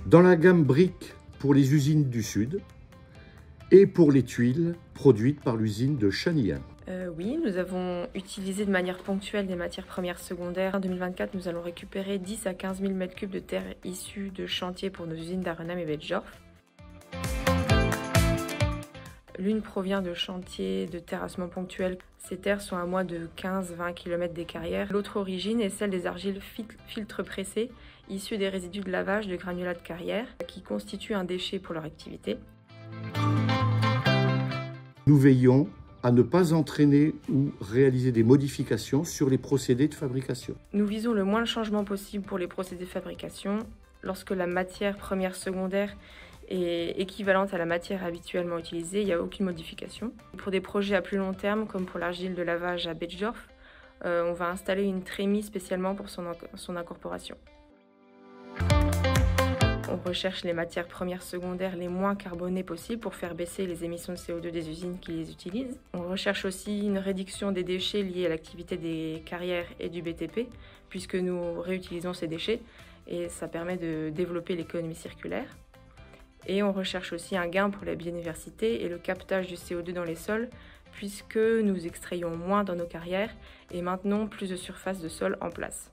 Dans la gamme briques pour les usines du Sud et pour les tuiles produites par l'usine de Chanilhan. Oui, nous avons utilisé de manière ponctuelle des matières premières secondaires. En 2024, nous allons récupérer 10 à 15 000 m3 de terre issues de chantiers pour nos usines d'Arenam et Betzdorf. L'une provient de chantiers de terrassement ponctuel. Ces terres sont à moins de 15-20 km des carrières. L'autre origine est celle des argiles filtres pressés, issues des résidus de lavage de granulats de carrière, qui constituent un déchet pour leur activité. Nous veillons à ne pas entraîner ou réaliser des modifications sur les procédés de fabrication. Nous visons le moins de changements possible pour les procédés de fabrication. Lorsque la matière première secondaire est équivalente à la matière habituellement utilisée, il n'y a aucune modification. Pour des projets à plus long terme, comme pour l'argile de lavage à Betzdorf, on va installer une trémie spécialement pour son incorporation. On recherche les matières premières secondaires les moins carbonées possibles pour faire baisser les émissions de CO2 des usines qui les utilisent. On recherche aussi une réduction des déchets liés à l'activité des carrières et du BTP, puisque nous réutilisons ces déchets et ça permet de développer l'économie circulaire. Et on recherche aussi un gain pour la biodiversité et le captage du CO2 dans les sols, puisque nous extrayons moins dans nos carrières et maintenons plus de surface de sol en place.